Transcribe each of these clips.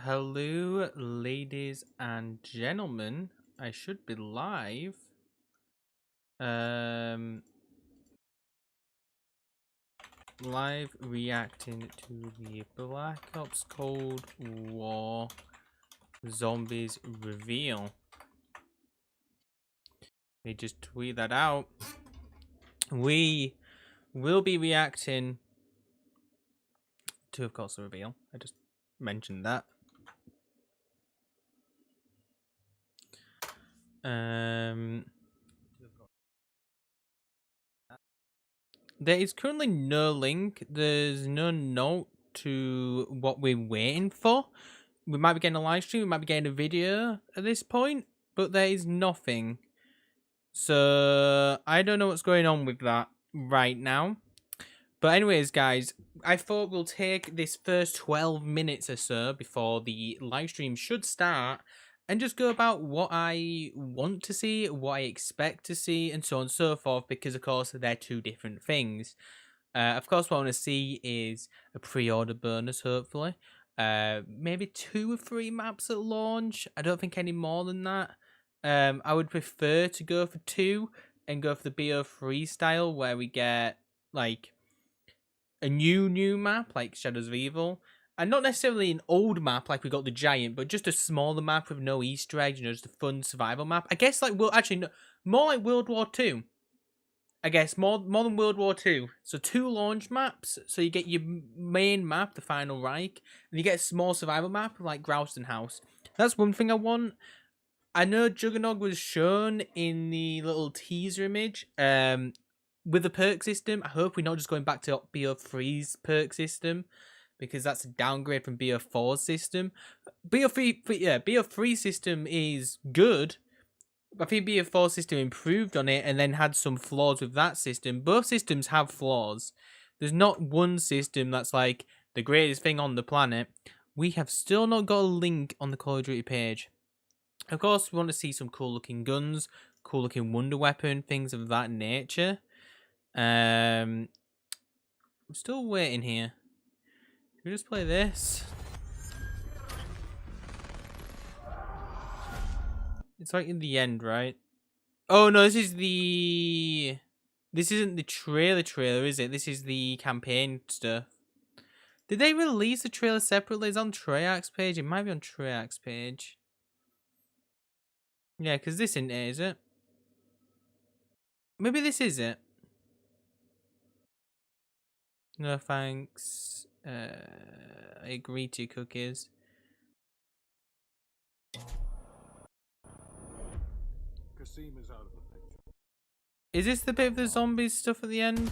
Hello, ladies and gentlemen. I should be live. Um, Live reacting to the Black Ops Cold War Zombies reveal. Let me just tweet that out. We will be reacting to, of course, the reveal. I just mentioned that. There is currently no link. There's no note to what we're waiting for. We might be getting a live stream. We might be getting a video at this point, but there is nothing. So I don't know what's going on with that right now. But anyways, guys, I thought we'll take this first 12 minutes or so before the live stream should start and just go about what I want to see, what I expect to see, and so on and so forth, because of course they're two different things. Of course, what I want to see is a pre-order bonus, hopefully. Maybe 2 or 3 maps at launch. I don't think any more than that. I would prefer to go for 2 and go for the BO3 style, where we get like a new map like Shadows of Evil, and not necessarily an old map like we got the Giant, but just a smaller map with no Easter eggs, just a fun survival map. I guess like more like World War II. I guess more than World War II. So 2 launch maps. So you get your main map, the Final Reich, and you get a small survival map like Grouston House. That's one thing I want. I know Juggernog was shown in the little teaser image. With the perk system, I hope we're not just going back to BO3's perk system, because that's a downgrade from BO4's system. BO3 system is good. I think BO4 system improved on it and then had some flaws with that system. Both systems have flaws. There's not one system that's like the greatest thing on the planet. We have still not got a link on the Call of Duty page. Of course, we want to see some cool looking guns, cool looking wonder weapon, things of that nature. I'm still waiting here. Should we just play this? It's like in the end, right? Oh no, this isn't the trailer, is it? This is the campaign stuff. Did they release the trailer separately? It's on Treyarch's page. It might be on Treyarch's page. Yeah, because this isn't it, is it? Maybe this is it. No thanks. I agree to cookies. Casima's out of the picture. Is this the bit of the zombies stuff at the end?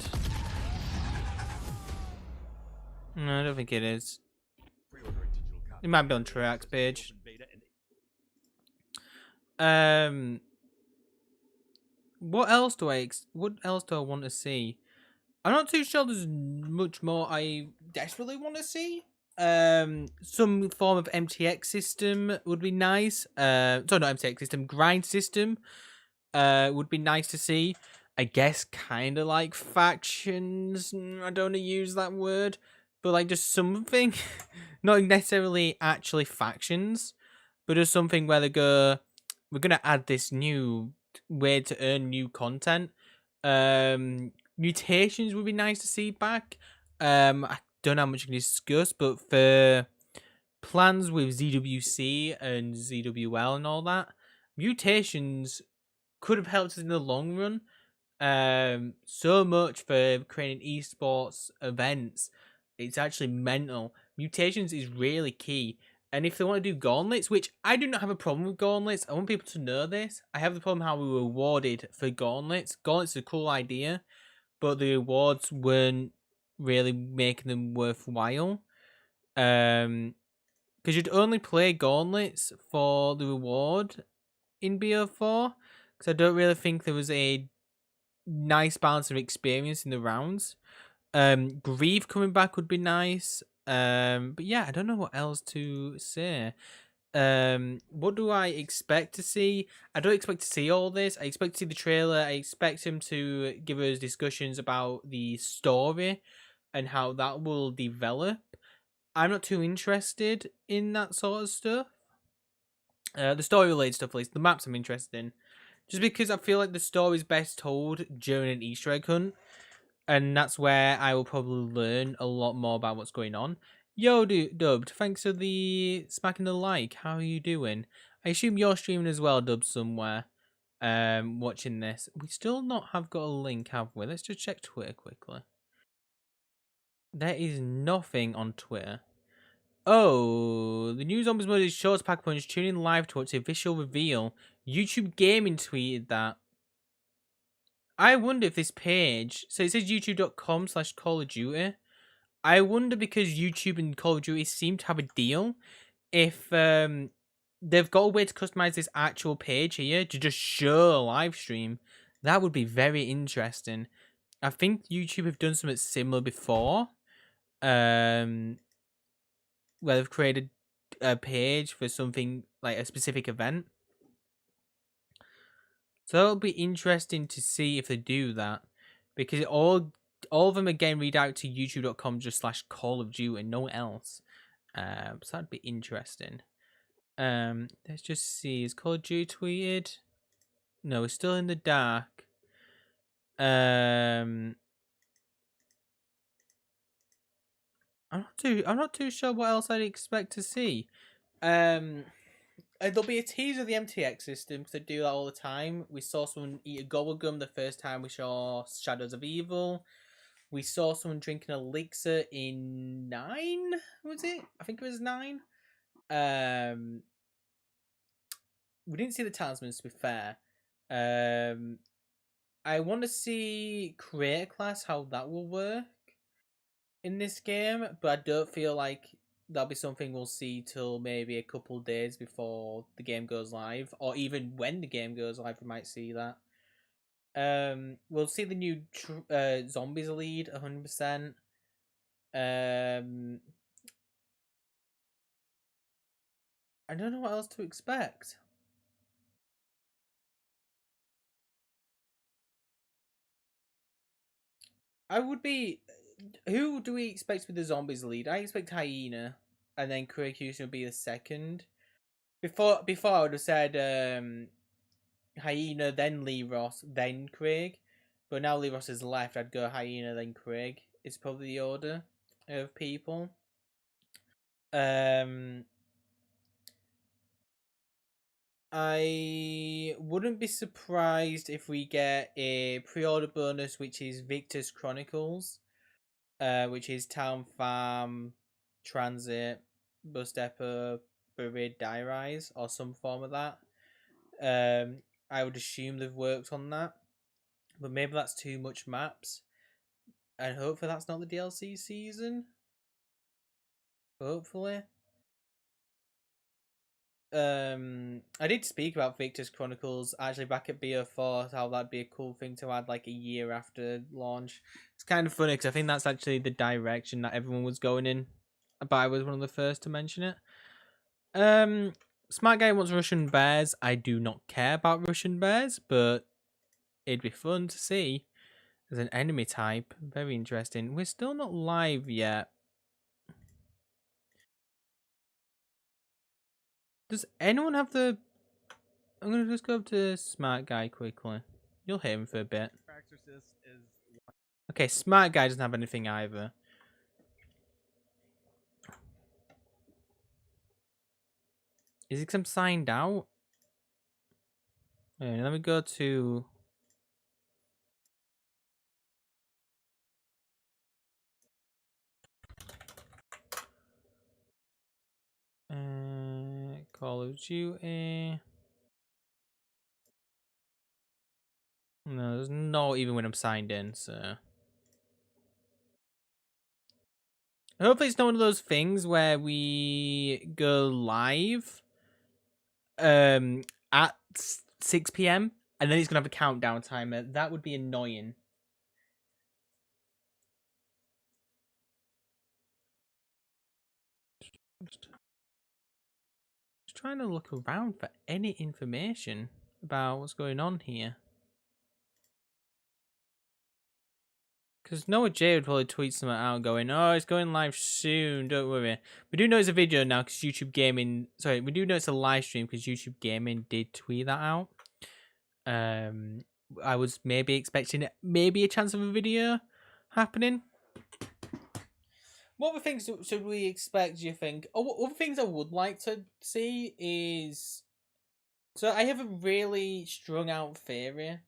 No, I don't think it is. It might be on Treyarch's page. What else do I want to see? I'm not too sure there's much more I desperately want to see. Some form of MTX system would be nice. Sorry, not MTX system, grind system. Would be nice to see. I guess kind of like factions. I don't want to use that word, but like just something, not necessarily actually factions, but just something where they go, we're gonna add this new way to earn new content. Mutations would be nice to see back. I don't know how much you can discuss, but for plans with ZWC and ZWL and all that, mutations could have helped us in the long run. So much for creating esports events. It's actually mental. Mutations is really key. And if they want to do gauntlets, which I do not have a problem with gauntlets, I want people to know this. I have the problem how we were awarded for gauntlets. Gauntlets is a cool idea, but the awards weren't really making them worthwhile. Because you'd only play gauntlets for the reward in BO4. Because I don't really think there was a nice balance of experience in the rounds. Grieve coming back would be nice. But yeah, I don't know what else to say. What do I expect to see? I don't expect to see all this. I expect to see the trailer. I expect him to give us discussions about the story and how that will develop. I'm not too interested in that sort of stuff. The story related stuff, at least. The maps I'm interested in. Just because I feel like the story is best told during an Easter egg hunt. And that's where I will probably learn a lot more about what's going on. Yo, Dubbed, thanks for the smacking the like. How are you doing? I assume you're streaming as well, Dubbed, somewhere. Watching this. We still not have got a link, have we? Let's just check Twitter quickly. There is nothing on Twitter. Oh, the new Zombies mode is short pack punch. Tune in live to watch the official reveal. YouTube Gaming tweeted that. I wonder if this page, so it says youtube.com/Call of Duty. I wonder because YouTube and Call of Duty seem to have a deal. If they've got a way to customize this actual page here to just show a live stream, that would be very interesting. I think YouTube have done something similar before. Where they've created a page for something like a specific event. So it'll be interesting to see if they do that, because all of them again read out to youtube.com just /Call of Duty and no one else. So that'd be interesting. Let's just see. Is Call of Duty tweeted? No, it's still in the dark. I'm not too sure what else I'd expect to see. There'll be a teaser of the MTX system because they do that all the time. We saw someone eat a gum the first time we saw Shadows of Evil. We saw someone drinking an elixir in 9. Was it? I think it was 9. We didn't see the talismans, to be fair. I want to see creator class, how that will work in this game, but I don't feel like that'll be something we'll see till maybe a couple days before the game goes live, or even when the game goes live, we might see that. We'll see the new zombies lead 100%. I don't know what else to expect. I would be. Who do we expect with the zombies lead? I expect Hyena, and then Craig Houston would be the second. Before I would have said Hyena, then Lee Ross, then Craig. But now Lee Ross has left, I'd go Hyena, then Craig. It's probably the order of people. I wouldn't be surprised if we get a pre-order bonus, which is Victor's Chronicles, which is Town Farm, Transit, Bus Depot, Buried Die Rise, or some form of that. I would assume they've worked on that, but maybe that's too much maps, and hopefully that's not the DLC season. Hopefully. I did speak about Victor's Chronicles actually back at BO4, how that'd be a cool thing to add like a year after launch. It's kind of funny because I think that's actually the direction that everyone was going in, but I was one of the first to mention it. Smart Guy wants Russian bears. I do not care about Russian bears, but it'd be fun to see as an enemy type. Very interesting. We're still not live yet. Does anyone have the... I'm going to just go up to Smart Guy quickly. You'll hear him for a bit. Okay, Smart Guy doesn't have anything either. Is it because I'm signed out? Okay, let me go to... Call of Duty. No, there's no even when I'm signed in, so... Hopefully it's not one of those things where we go live at 6 p.m. and then it's gonna have a countdown timer. That would be annoying. Just trying to look around for any information about what's going on here. Because Noah J would probably tweet something out going, oh, it's going live soon, don't worry. We do know it's a video now because YouTube Gaming... Sorry, we do know it's a live stream because YouTube Gaming did tweet that out. I was maybe expecting maybe a chance of a video happening. What other things should we expect, do you think? Oh, other things I would like to see is... So I have a really strung out theory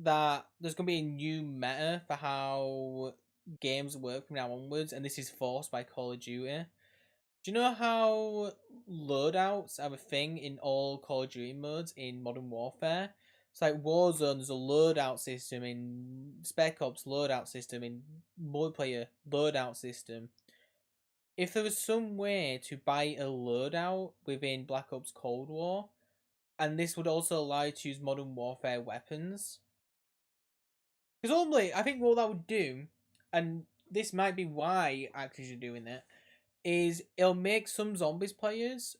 that there's going to be a new meta for how games work from now onwards, and this is forced by Call of Duty. Do you know how loadouts are a thing in all Call of Duty modes in Modern Warfare? It's like Warzone, there's a loadout system, in Spec Ops loadout system, in multiplayer loadout system. If there was some way to buy a loadout within Black Ops Cold War, and this would also allow you to use Modern Warfare weapons. Because ultimately, I think what that would do, and this might be why Activision are doing it, is it'll make some zombies players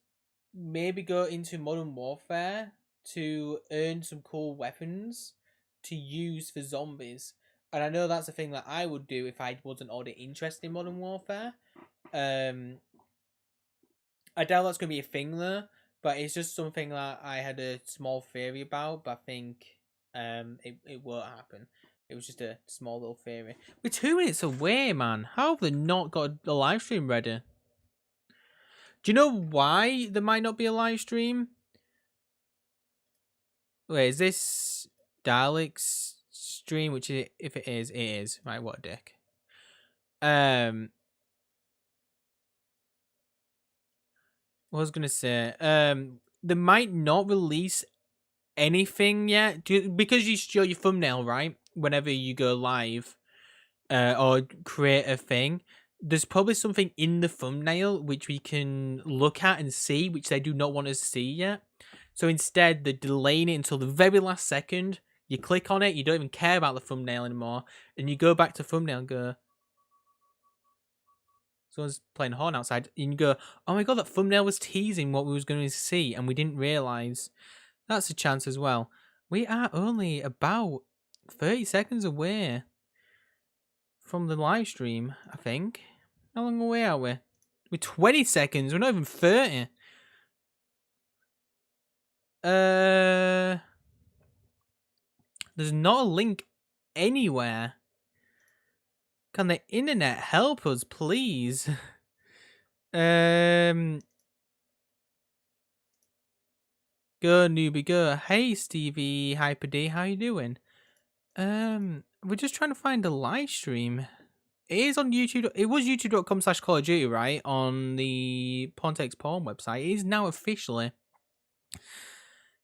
maybe go into Modern Warfare to earn some cool weapons to use for zombies. And I know that's a thing that I would do if I wasn't already interested in Modern Warfare. I doubt that's going to be a thing though, but it's just something that I had a small theory about, but I think it won't happen. It was just a small little theory. We're 2 minutes away, man. How have they not got a live stream ready? Do you know why there might not be a live stream? Wait, is this Dalek's stream? Which is, if it is. Right, what a dick. What I was gonna say, they might not release anything yet because you show your thumbnail, right? Whenever you go live, or create a thing, there's probably something in the thumbnail which we can look at and see, which they do not want us to see yet. So instead, they're delaying it until the very last second. You click on it, you don't even care about the thumbnail anymore, and you go back to thumbnail and go, someone's playing horn outside, and you go, oh my god, that thumbnail was teasing what we was going to see, and we didn't realise. That's a chance as well. We are only about 30 seconds away from the live stream, I think. How long away are we? We're 20 seconds, we're not even 30. There's not a link anywhere. Can the internet help us, please? Go newbie, go. Hey Stevie Hyper D, how you doing? We're just trying to find a live stream. It is on YouTube. It was youtube.com/Call of Duty, right? On the Pontex Porn website. It is now officially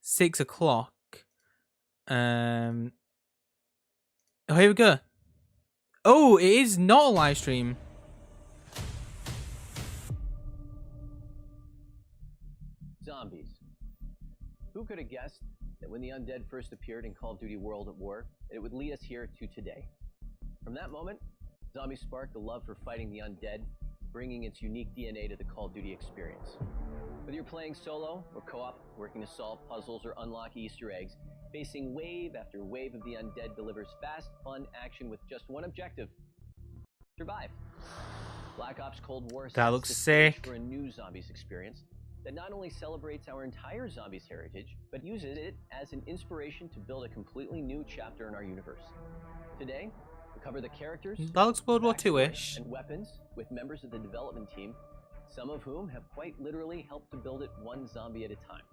6 o'clock. Oh, here we go. Oh, it is not a live stream. Zombies. Who could have guessed that when the undead first appeared in Call of Duty World at War, it would lead us here to today? From that moment, zombies sparked a love for fighting the undead, bringing its unique DNA to the Call of Duty experience. Whether you're playing solo or co-op, working to solve puzzles or unlock Easter eggs, facing wave after wave of the undead delivers fast, fun action with just one objective: survive. Black Ops Cold War That looks sick. for a new zombies experience that not only celebrates our entire zombies heritage, but uses it as an inspiration to build a completely new chapter in our universe. Today, we cover the characters, that looks World War II-ish, and weapons with members of the development team, some of whom have quite literally helped to build it one zombie at a time.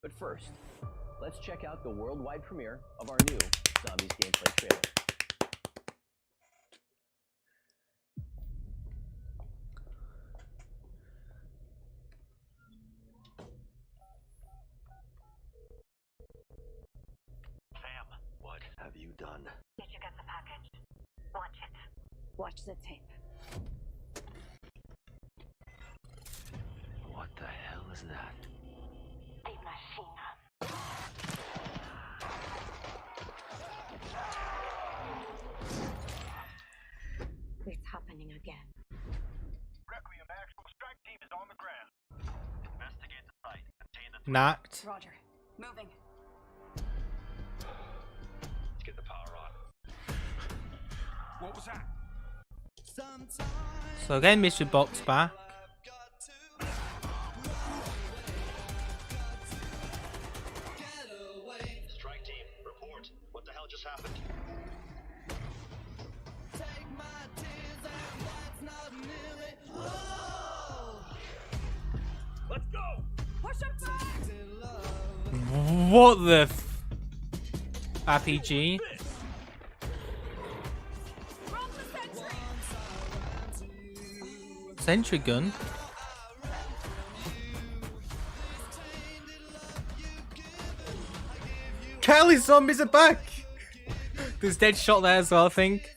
But first, let's check out the worldwide premiere of our new Zombies gameplay trailer. Sam, what have you done? Did you get the package? Watch it. Watch the tape. What the hell is that? A machine. It's happening again. Requiem actual strike team is on the ground. Investigate the site. Contain the knocked. Roger. Moving. Let's get the power on. What was So again, mystery box back. Strike team, report. What the hell just happened? Let's go! Push him back! What the RPG? Sentry gun? Kelly's zombies are back! There's dead shot there as well, I think.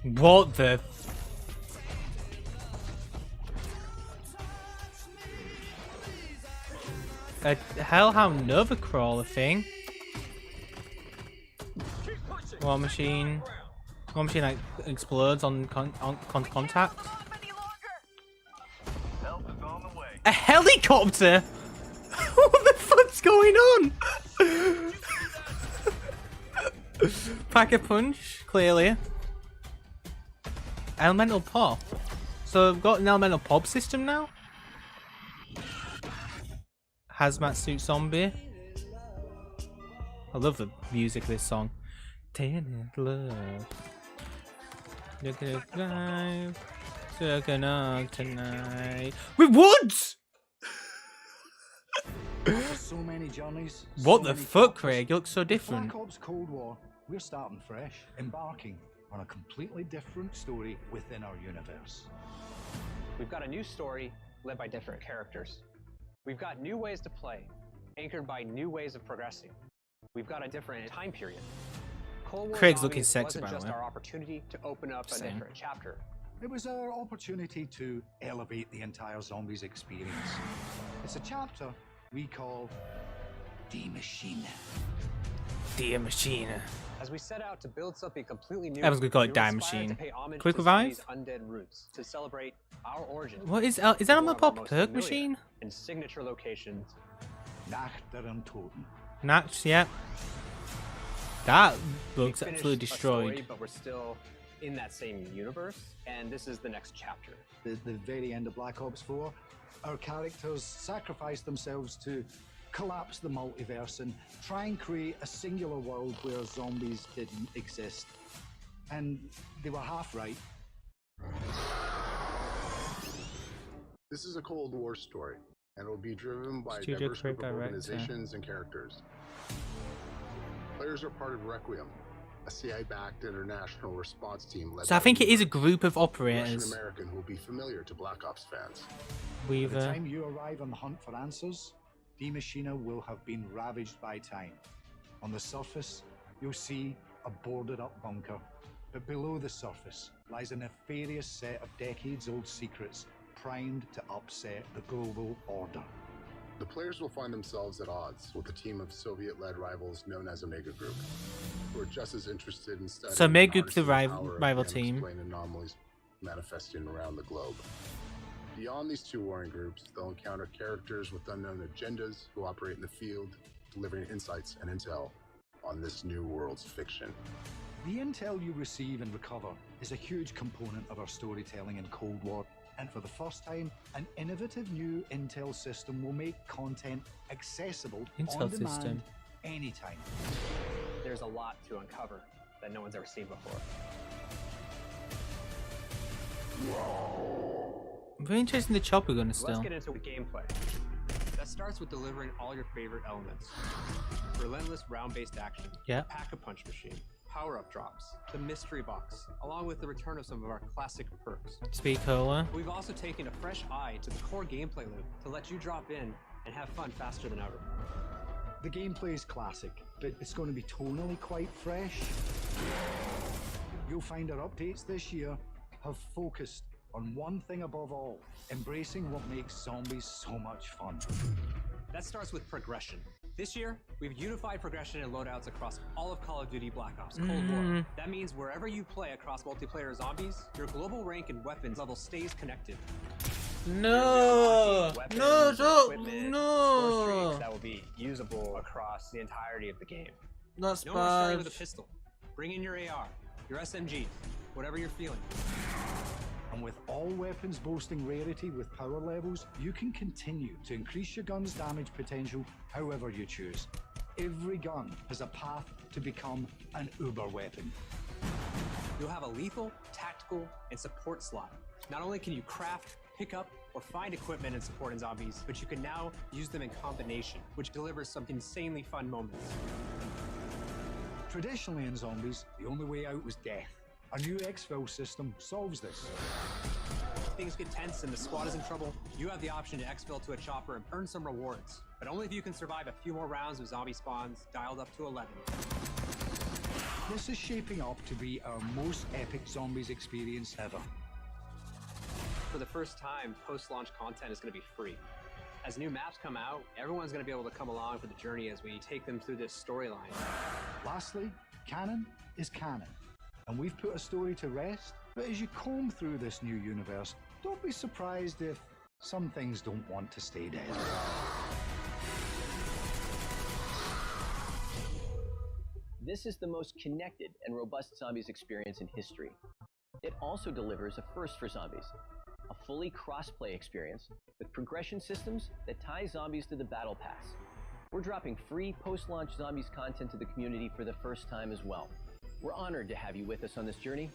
What the? A Hellhound Nova Crawler thing. War Machine. War Machine like explodes on contact. Help is on the way. A helicopter? What the fuck's going on? Pack a punch, clearly. Elemental pop. So I've got an elemental pop system now. Hazmat suit zombie. I love the music of this song. Tainted love. Look at it live. Sucking up tonight. With woods! So many journeys. What so the many fuck, chapters. Craig? You look so different. Black Ops Cold War, we're starting fresh, embarking on a completely different story within our universe. We've got a new story led by different characters. We've got new ways to play, anchored by new ways of progressing. We've got a different time period. Cold War Craig's Zombies looking sexy, wasn't by the just way. our opportunity to open up a Same. different chapter. It was our opportunity to elevate the entire zombies experience. It's a chapter we call Die Machine. Dear Machine. As we set out to build something completely new, Everyone's gonna call it we were Die inspired Machine. to pay homage Quick to revive? Zombies' undead roots to celebrate our origin. What is that? Is that on the One of our pop most perk familiar machine? and signature locations. Nach der Toten. Natch, yeah. That We looks finished absolutely a story, destroyed. but we're still in that same universe, and this is the next chapter. At the very end of Black Ops 4, our characters sacrificed themselves to collapse the multiverse and try and create a singular world where zombies didn't exist. And they were half right. This is a Cold War story, and it will be driven by a Studio diverse group of creative director. organizations and characters. Players are part of Requiem, a CIA-backed international response team led So I by think it is a Weaver, group of a operators. Russian-American who will be familiar to Black Ops fans. By the Weaver. time you arrive on the hunt for answers, Die Machina will have been ravaged by time. On the surface, you'll see a boarded up bunker. But below the surface lies a nefarious set of decades-old secrets primed to upset the global order. The players will find themselves at odds with a team of Soviet-led rivals known as Omega Group, who are just as interested in studying So Omega Group's the harnessing power of rival the team. unexplained anomalies manifesting around the globe. Beyond these two warring groups, they'll encounter characters with unknown agendas who operate in the field, delivering insights and intel on this new world's fiction. The intel you receive and recover is a huge component of our storytelling in Cold War, and for the first time, an innovative new intel system will make content accessible Intel on demand system. anytime. There's a lot to uncover that no one's ever seen before. I'm very interested in the chopper gun Let's still. get into the gameplay. That starts with delivering all your favorite elements. Relentless round-based action, Yeah. pack-a-punch machine, power-up drops, the mystery box, along with the return of some of our classic perks. Speed cola. We've also taken a fresh eye to the core gameplay loop to let you drop in and have fun faster than ever. The gameplay is classic, but it's going to be tonally quite fresh. You'll find our updates this year have focused on one thing above all, embracing what makes zombies so much fun. That starts with progression. This year, we've unified progression and loadouts across all of Call of Duty Black Ops Cold War. That means wherever you play across multiplayer zombies, your global rank and weapons level stays connected. No! Weapons, No, Shut up! equipment, No! score streaks that will be usable across the entirety of the game. That's No more starting bad. with a pistol. Bring in your AR, your SMG, whatever you're feeling. And with all weapons boasting rarity with power levels, you can continue to increase your gun's damage potential however you choose. Every gun has a path to become an uber weapon. You'll have a lethal, tactical, and support slot. Not only can you craft, pick up, or find equipment and support in zombies, but you can now use them in combination, which delivers some insanely fun moments. Traditionally in zombies, the only way out was death. A new exfil system solves this. Things get tense and the squad is in trouble, you have the option to exfil to a chopper and earn some rewards. But only if you can survive a few more rounds of zombie spawns dialed up to 11. This is shaping up to be our most epic zombies experience ever. For the first time, post-launch content is going to be free. As new maps come out, everyone's going to be able to come along for the journey as we take them through this storyline. Lastly, canon is canon. And we've put a story to rest, but as you comb through this new universe, don't be surprised if some things don't want to stay dead. This is the most connected and robust zombies experience in history. It also delivers a first for zombies, a fully cross-play experience with progression systems that tie zombies to the battle pass. We're dropping free post-launch zombies content to the community for the first time as well. We're honored to have you with us on this journey.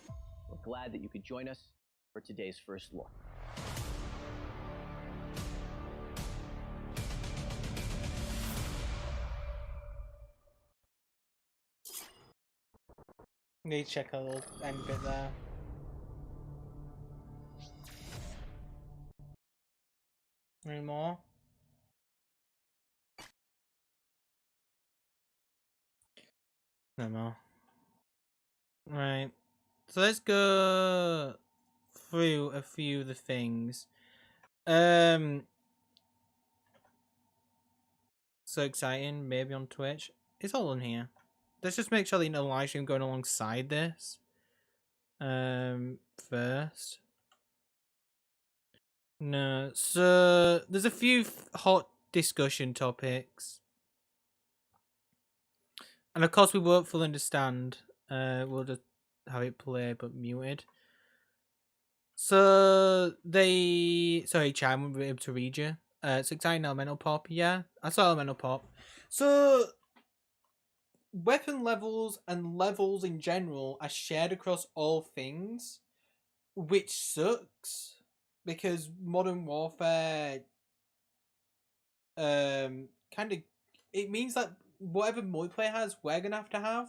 We're glad that you could join us for today's first look. Need to check a little end bit there. Any more? No more. Right. So let's go through a few of the things. So exciting, maybe on Twitch. It's all on here. Let's just make sure that you know the live stream going alongside this. First. No, so there's a few hot discussion topics. And of course we won't fully understand. We'll just have it play but muted. So sorry, Chai, I won't be able to read you. It's exciting elemental pop, yeah. I saw elemental pop. So weapon levels and levels in general are shared across all things, which sucks because Modern Warfare kind of, it means that whatever multiplayer has, we're gonna have,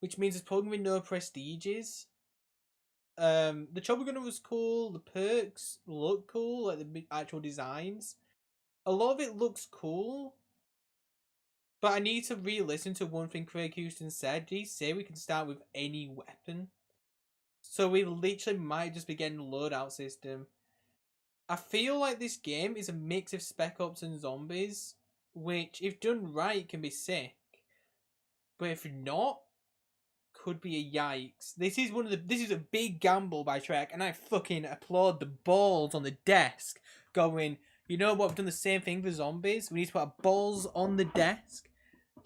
which means there's probably gonna be no prestiges. The Chopper Gunner was cool, the perks look cool, like the actual designs. A lot of it looks cool. But I need to re-listen to one thing Craig Houston said. Did he say we can start with any weapon? So we literally might just be getting a loadout system. I feel like this game is a mix of Spec Ops and zombies, which, if done right, can be sick. But if not, could be a yikes. This is a big gamble by Treyarch, and I fucking applaud the balls on the desk, going, you know what, we've done the same thing for zombies. We need to put our balls on the desk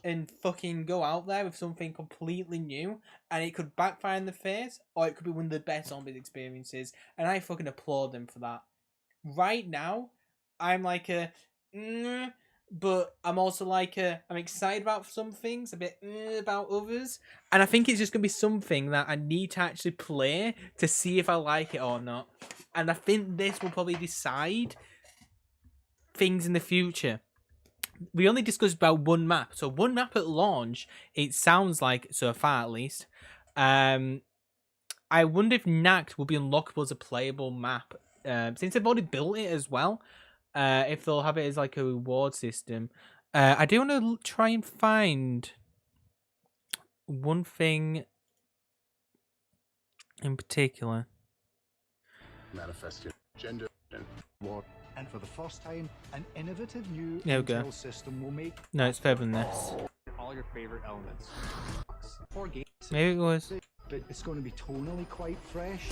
and fucking go out there with something completely new, and it could backfire in the face, or it could be one of the best zombies experiences, and I fucking applaud them for that. Right now, I'm like but I'm also like I'm excited about some things, a bit about others, and I think it's just gonna be something that I need to actually play to see if I like it or not, and I think this will probably decide things in the future. We only discussed about one map, so one map at launch, it sounds like, so far at least. I wonder if Nact will be unlockable as a playable map, since they've already built it as well. If they'll have it as like a reward system. I do want to try and find one thing in particular. Manifest your agenda and more. And for the first time, an innovative new There we go. intel system will make No, it's better than this. All your favorite elements. 4 games. Maybe it was. but it's going to be tonally quite fresh.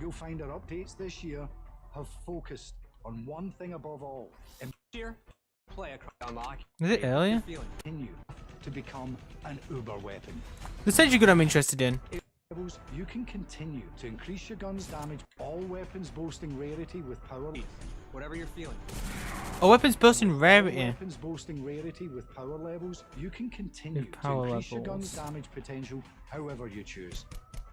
You'll find our updates this year have focused on one thing above all, and Here, play across unlock. Is it earlier? continue to become an uber weapon. The essentially good I'm interested in. Levels, you can continue to increase your gun's damage, all weapons boasting rarity with power. Whatever you're feeling. Oh, weapons boasting rarity. Weapons boasting rarity with power levels, you can continue to power increase your gun's levels. damage potential however you choose.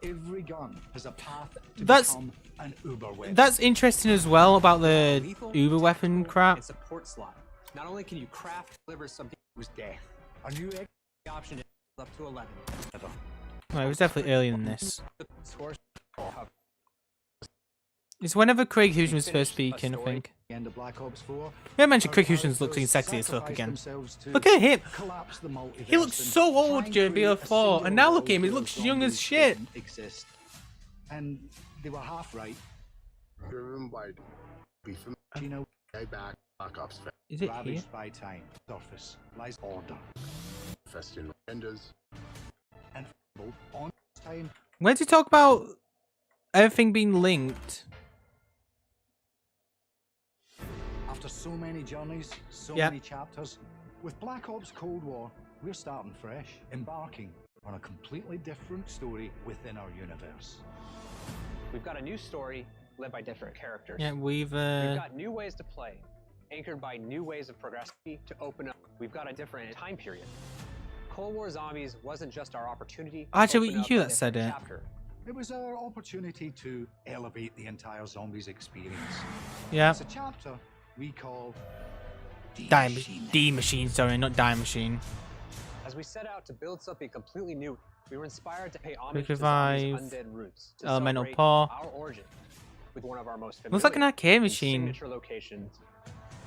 Every gun has a path to That's- become an uber weapon. That's interesting as well about the Lethal, Uber weapon tactical, crap. and support slot. Not only can you craft, deliver something was death. A new option is up to 11. Right, it was definitely earlier than this. Source. It's whenever Craig Houston was first speaking, I think. end of Black Ops 4. We haven't mentioned Craig Houston's looking sexy as fuck again. Look at him! He looks so old during BO4, and now look at him, he looks young as shit! Exist. And they were half right. Driven by be familiar back Black Ops Is it here? Ravaged by time. Surface lies order. manifesting agendas. And on time. Where did he talk about everything being linked? After so many journeys, so Yep. many chapters, with Black Ops Cold War, we're starting fresh, embarking on a completely different story within our universe. We've got a new story led by different characters. Yeah, We've got new ways to play, anchored by new ways of progressing to open up. We've got a different time period. Cold War Zombies wasn't just our opportunity. to Actually, open up you a that said different it. chapter. It was our opportunity to elevate the entire zombies experience. Yeah. It's a chapter we call D Machine, sorry, not Die Machine. As we set out to build something completely new, we were inspired to pay homage Quick to zombies' Revive, undead roots. To Elemental celebrate Paw. our origin with one of our most Looks like an familiar arcade and machine. signature locations.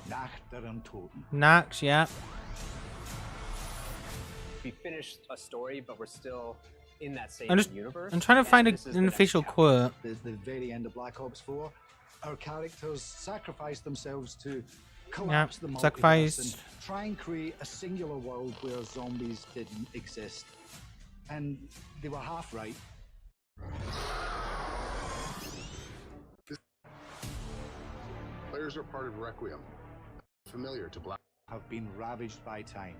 Nacht der Untoten. Nax, yeah. We finished a story, but we're still in that same universe. I'm trying to and find this is the an next official chapter. quote. The very end of Black Ops 4, our characters sacrificed themselves to collapse the multiverse sacrifice. and try and create a singular world where zombies didn't exist. And they were half right. Players are part of Requiem, familiar to Black. Have been ravaged by time.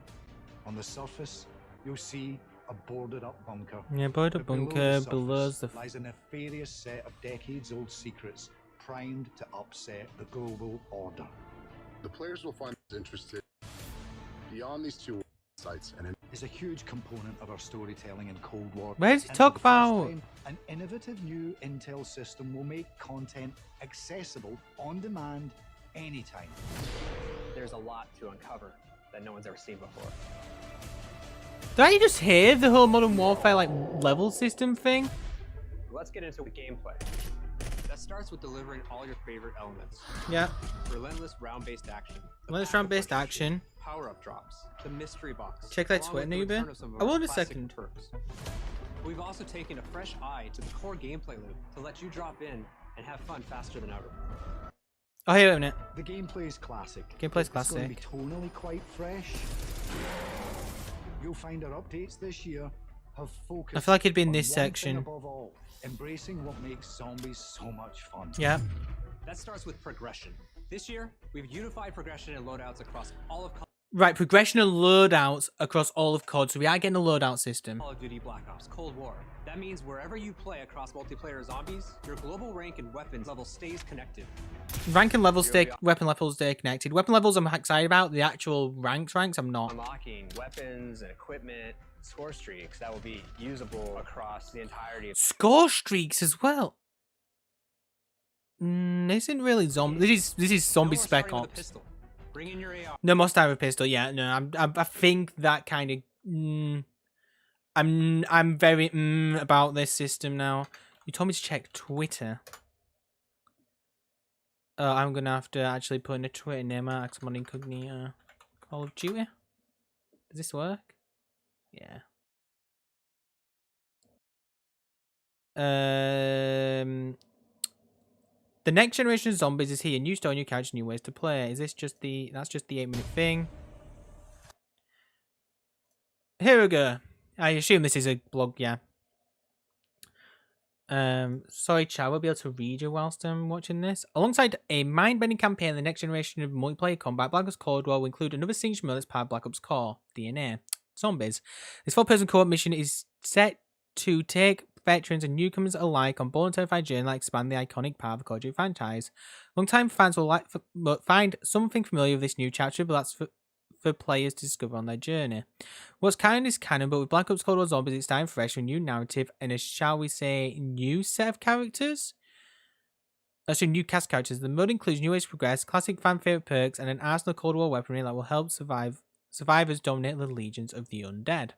On the surface, you'll see a boarded up bunker. Yeah, board a But below bunker, the below surface the... lies a nefarious set of decades-old secrets primed to upset the global order. The players will find this interesting. Beyond these two sites and Is a huge component of our storytelling in Cold War. Where does he And talk for the first about- time, an innovative new intel system will make content accessible on demand anytime. There's a lot to uncover that no one's ever seen before. Did I just hear the whole Modern Warfare, like, level system thing? Let's get into the gameplay. That starts with delivering all your favorite elements. Yeah. Relentless round-based action. the Relentless pack round-based punch action. Power-up drops. The mystery box. Check that along Twitter, with the Noobey. return of some of I our will in a classic second. perks. We've also taken a fresh eye to the core gameplay loop to let you drop in and have fun faster than ever. Oh, here, wait a minute. The gameplay's classic. Gameplay's It's going to be classic. tonally quite fresh. You'll find our updates this year have focused I feel like it'd be in on this one thing section. above all, embracing what makes zombies so much fun. Yeah. That starts with progression. This year, we've unified progression and loadouts across all of Right, progression and loadouts across all of COD, so we are getting a loadout system. Call of Duty Black Ops Cold War. That means wherever you play across multiplayer zombies, your global rank and weapons level stays connected. Rank and levels Here we stay, are. weapon levels stay connected. Weapon levels I'm excited about, the actual ranks I'm not. Unlocking weapons and equipment, score streaks that will be usable across the entirety of Score streaks as well. This isn't really zombie. This is zombie No more spec starting with a ops. pistol. Bring in your AR. No more start with pistol. Yeah, no, I think that kind of. I'm very about this system now. You told me to check Twitter. I'm gonna have to actually put in a Twitter name. I'm on incognito. Call of Duty. Does this work? Yeah. The next generation of zombies is here. New story, new characters, new ways to play. Is this just the... That's just the 8-minute thing. Here we go. I assume this is a blog, yeah. Sorry, Chow, I won't be able to read you whilst I'm watching this. Alongside a mind-bending campaign, the next generation of multiplayer combat, Black Ops Cold War will include another siege mode as part of Black Ops Core, DNA, Zombies. This four-person co-op mission is set to take veterans and newcomers alike on board a terrifying journey that expand the iconic part of the Call of Duty franchise. Long-time fans will find something familiar with this new chapter, but that's for players to discover on their journey. What's canon is canon, but with Black Ops Cold War Zombies, it's time fresh, a new narrative, and a, shall we say, new set of characters? Actually, new cast characters. The mode includes new ways to progress, classic fan favorite perks, and an arsenal of Cold War weaponry that will help survivors dominate the legions of the undead.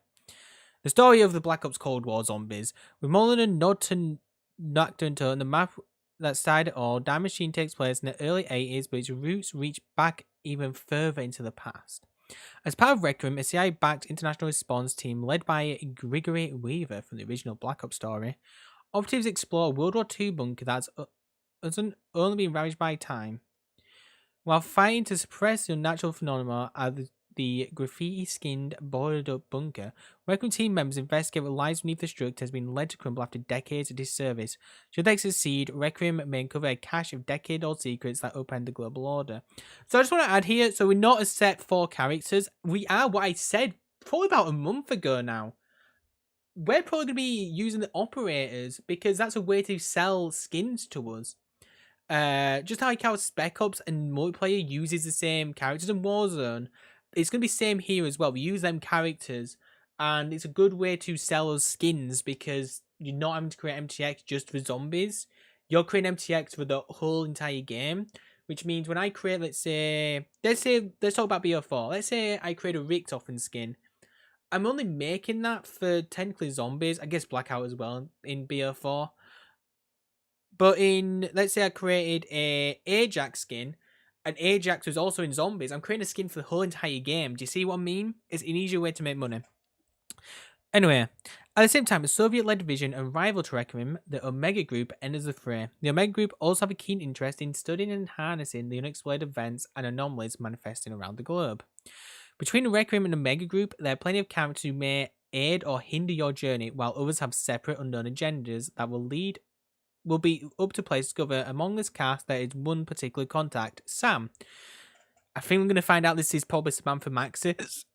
The story of the Black Ops Cold War Zombies, with more than a nod to Nocturne and the map that started it all, Time Machine takes place in the early 80s, but its roots reach back even further into the past. As part of Requiem, a CIA-backed international response team led by Gregory Weaver from the original Black Ops story, operatives explore a World War II bunker that's only been ravaged by time. While fighting to suppress the unnatural phenomena at the graffiti-skinned, boarded-up bunker, Requiem team members investigate what lies beneath the structure has been led to crumble after decades of disservice. Should they succeed, Requiem may uncover a cache of decade-old secrets that upend the global order. So I just want to add here, so we're not a set 4 characters. We are what I said probably about a month ago now. We're probably going to be using the operators because that's a way to sell skins to us. Just like how Spec Ops and multiplayer uses the same characters in Warzone, it's going to be same here as well. We use them characters, and it's a good way to sell us skins because you're not having to create MTX just for zombies. You're creating MTX for the whole entire game, which means when I create, let's talk about BO4. Let's say I create a Richtofen skin. I'm only making that for technically zombies. I guess Blackout as well in BO4. But let's say I created a Ajax skin, and Ajax was also in zombies. I'm creating a skin for the whole entire game. Do you see what I mean? It's an easier way to make money. Anyway, at the same time, a Soviet-led division and rival to Requiem, the Omega Group, enters the fray. The Omega Group also have a keen interest in studying and harnessing the unexplored events and anomalies manifesting around the globe. Between Requiem and Omega Group, there are plenty of characters who may aid or hinder your journey, while others have separate unknown agendas that will be up to play to discover. Among this cast, there is one particular contact, Sam. I think we're going to find out this is probably Samantha Maxis.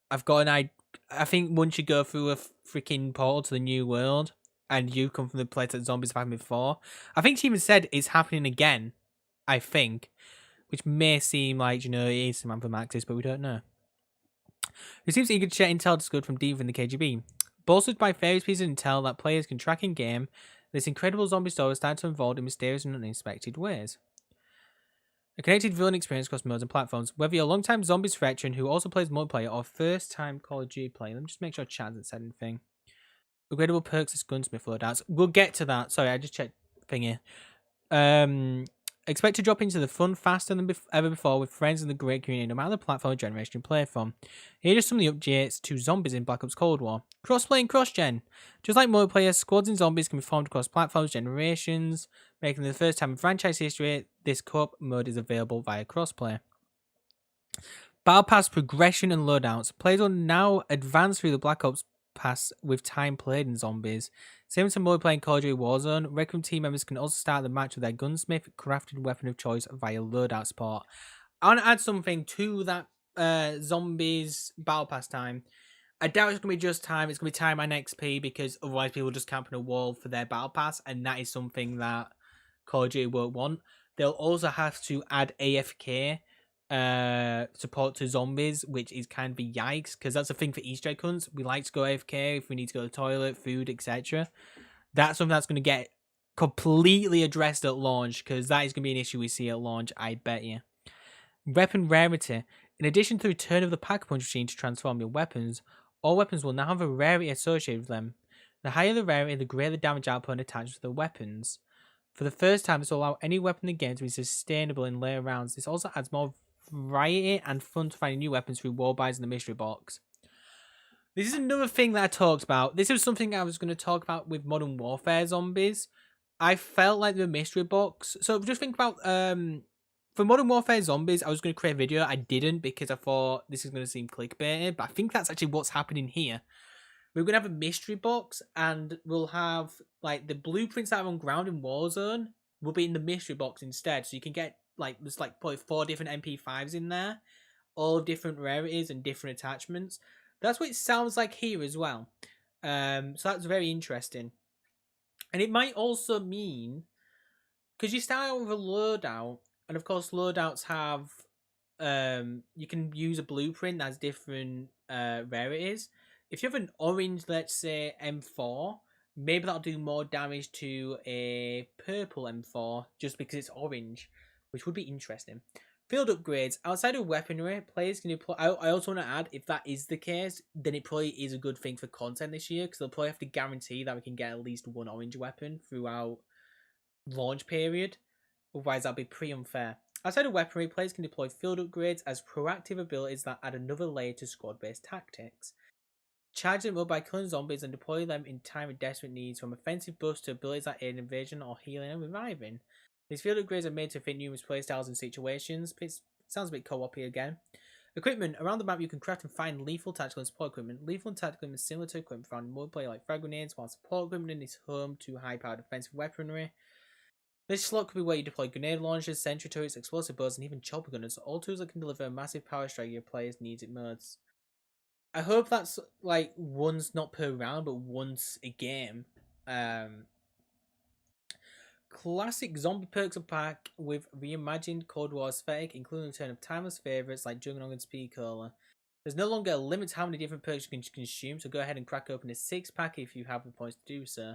I've got an idea. I think once you go through a freaking portal to the new world, and you come from the place that zombies have happened before, I think she even said it's happening again, I think, which may seem like, it is Samantha Maxis, but we don't know. Who seems eager to share intel discovered from deep in the KGB. Bolstered by various pieces of intel that players can track in game, this incredible zombie story starts to unfold in mysterious and unexpected ways. A connected villain experience across modes and platforms. Whether you're a long-time Zombies veteran who also plays multiplayer or first-time Call of Duty player, let me just make sure chat hasn't said anything. Upgradable perks as gunsmith loadouts. We'll get to that. Sorry, I just checked thingy. Expect to drop into the fun faster than ever before with friends in the great community, no matter the platform or generation you play from. Here are some of the updates to Zombies in Black Ops Cold War. Crossplay and cross-gen. Just like multiplayer, squads and zombies can be formed across platforms, generations, making it the first time in franchise history this co-op mode is available via crossplay. Battle Pass progression and loadouts. Players will now advance through the Black Ops Pass with time played in Zombies. Same as multiplayer in Call of Duty Warzone, Requiem team members can also start the match with their gunsmith crafted weapon of choice via loadout support. I want to add something to that Zombies Battle Pass time. I doubt it's going to be just time. It's going to be time and XP because otherwise people just camp in a wall for their Battle Pass, and that is something that Call of Duty won't want. They'll also have to add AFK support to zombies, which is kind of a yikes because that's a thing for Easter egg hunts. We like to go AFK if we need to go to the toilet, food, etc. That's something that's going to get completely addressed at launch because that is going to be an issue we see at launch, I bet you. Weapon rarity. In addition to the return of the pack-a-punch machine to transform your weapons, all weapons will now have a rarity associated with them. The higher the rarity, the greater the damage output attached to the weapons. For the first time, this will allow any weapon in the game to be sustainable in later rounds. This also adds more variety and fun to finding new weapons through wall buys in the mystery box. This is another thing that I talked about. This is something I was going to talk about with Modern Warfare Zombies. I felt like the mystery box. So just think about for Modern Warfare Zombies, I was going to create a video. I didn't because I thought this is going to seem clickbaited, but I think that's actually what's happening here. we're gonna have a mystery box, and we'll have like the blueprints that are on ground in Warzone will be in the mystery box instead. So you can get like there's like probably 4 different MP5s in there, all different rarities and different attachments. That's what it sounds like here as well. So that's very interesting, and it might also mean because you start out with a loadout, and of course loadouts have you can use a blueprint that has different rarities. If you have an orange, let's say M4, maybe that'll do more damage to a purple M4 just because it's orange, which would be interesting. Field upgrades. Outside of weaponry, players can deploy... I also want to add, if that is the case, then it probably is a good thing for content this year, because they'll probably have to guarantee that we can get at least one orange weapon throughout launch period. Otherwise, that'll be pretty unfair. Outside of weaponry, players can deploy field upgrades as proactive abilities that add another layer to squad-based tactics. Charge them up by killing zombies and deploy them in time of desperate needs, from offensive buffs to abilities that aid invasion or healing and reviving. These field upgrades are made to fit numerous playstyles and situations. It sounds a bit co-op-y again. Equipment. Around the map you can craft and find lethal, tactical and support equipment. Lethal and tactical equipment is similar to equipment found in multiplayer like frag grenades, while support equipment is home to high-powered defensive weaponry. This slot could be where you deploy grenade launchers, sentry turrets, explosive bows, and even chopper gunners. All tools that can deliver a massive power strike your players needs it most. I hope that's like once, not per round, but once a game. Classic zombie perks are packed with reimagined Cold War aesthetic, including the return of timeless favourites like Juggernaut and Speed Cola. There's no longer a limit to how many different perks you can consume, so go ahead and crack open a 6-pack if you have the points to do so.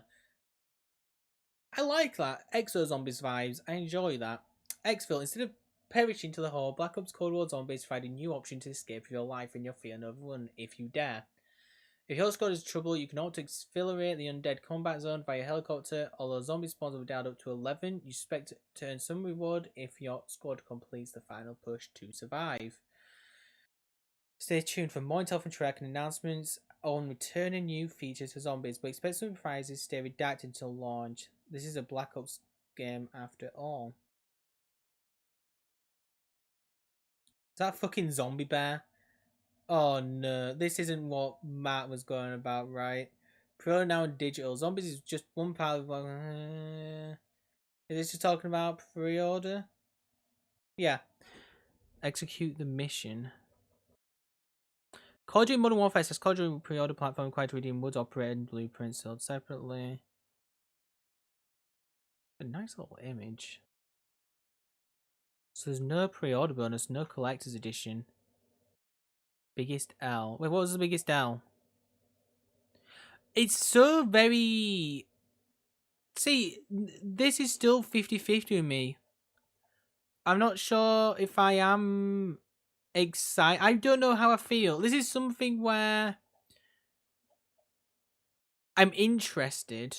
I like that. Exo Zombies vibes. I enjoy that. Exfil. Instead of perishing to the horde, Black Ops Cold War Zombies provide a new option to escape your life and your fear and overrun if you dare. If your squad is trouble, you can opt to exfiltrate the undead combat zone via helicopter. Although zombie spawns will be dialed up to 11, you expect to earn some reward if your squad completes the final push to survive. Stay tuned for more intel from Treyarch and announcements on returning new features for zombies, but expect some surprises stay redacted until launch. This is a Black Ops game after all. Is that fucking zombie bear? Oh no, this isn't what Matt was going about, right? Pro now and digital. Zombies is just one part of... Is this just talking about pre-order? Yeah. Execute the mission. Call of Duty Modern Warfare says Call of Duty pre-order platform required to redeem Woods operated blueprints sold separately. A nice little image. So there's no pre-order bonus, no collector's edition. Biggest L. Wait, what was the biggest L? It's so very... See, this is still 50-50 with me. I'm not sure if I am excited. I don't know how I feel. This is something where I'm interested.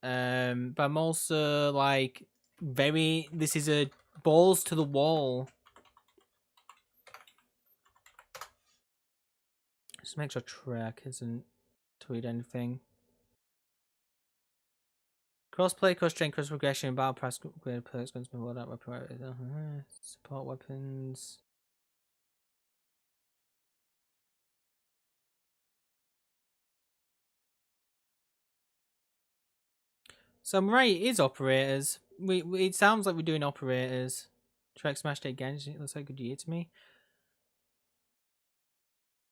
But I'm also like very... This is a balls to the wall. Just make sure Treyarch isn't tweet anything. Crossplay, cross-train, cross-progression, battle pass, upgrade perks, guns, loadout, weapon, support weapons. So I'm right, it is operators. It sounds like we're doing operators. Treyarch smashed it again. It looks like a good year to me.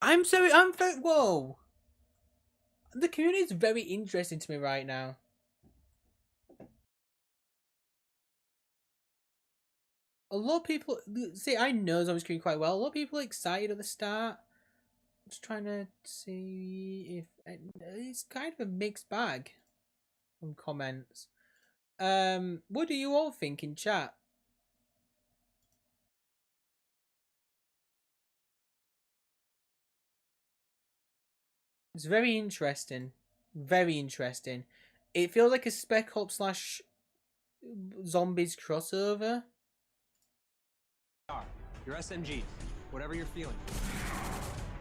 I'm very, whoa. The community is very interesting to me right now. A lot of people, see, I know Zombie Screen quite well. A lot of people are excited at the start. I'm just trying to see if it's kind of a mixed bag from comments. What do you all think in chat? It's very interesting. Very interesting. It feels like a Spec Ops / Zombies crossover. Your SMG, whatever you're feeling.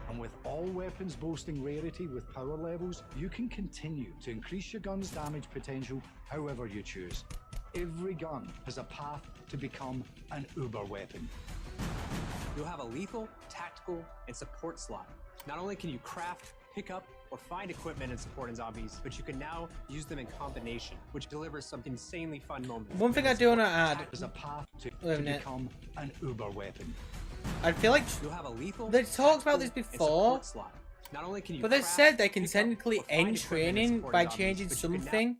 And with all weapons boasting rarity with power levels, you can continue to increase your gun's damage potential however you choose. Every gun has a path to become an uber weapon. You'll have a lethal, tactical, and support slot. Not only can you craft, pick up, or find equipment and support in zombies, but you can now use them in combination, which delivers some insanely fun moments. One thing I do want to add. There's a path to Wait a minute. become an uber weapon. I feel like You'll have a lethal, they've talked about this tactical, and before, support slot. Not only can you but they've craft, said they can pick up, technically or find end equipment and training support by in zombies, changing but you can now- something.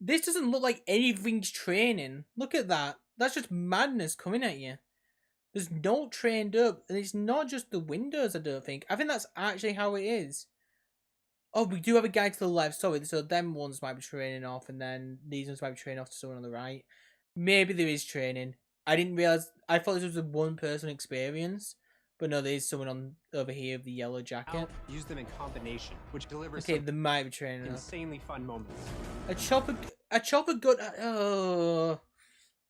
This doesn't look like anything's training. Look at that. That's just madness coming at you. There's no trained up, and it's not just the windows, I don't think. I think that's actually how it is. Oh, we do have a guy to the left, sorry, so them ones might be training off, and then these ones might be training off to someone on the right. Maybe there is training. I didn't realise, I thought this was a one-person experience, but no, there is someone on over here with the yellow jacket. Use them in combination, which delivers Okay, some there might be training off. insanely fun moments. A chopper gun, oh,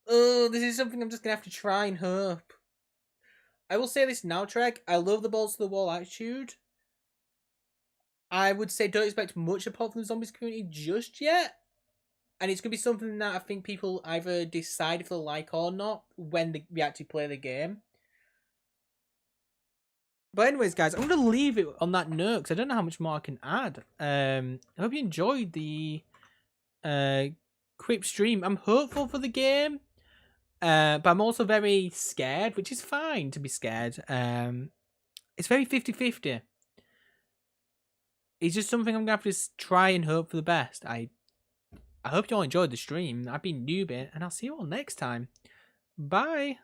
this is something I'm just gonna have to try and hope. I will say this now, Trek. I love the balls to the wall attitude. I would say don't expect much apart from the zombies community just yet. And it's going to be something that I think people either decide if they like or not when we actually play the game. But anyways, guys, I'm going to leave it on that note because I don't know how much more I can add. I hope you enjoyed the quick stream. I'm hopeful for the game. But I'm also very scared, which is fine to be scared. It's very 50-50. It's just something I'm going to have to try and hope for the best. I hope you all enjoyed the stream. I've been Noobey, and I'll see you all next time. Bye.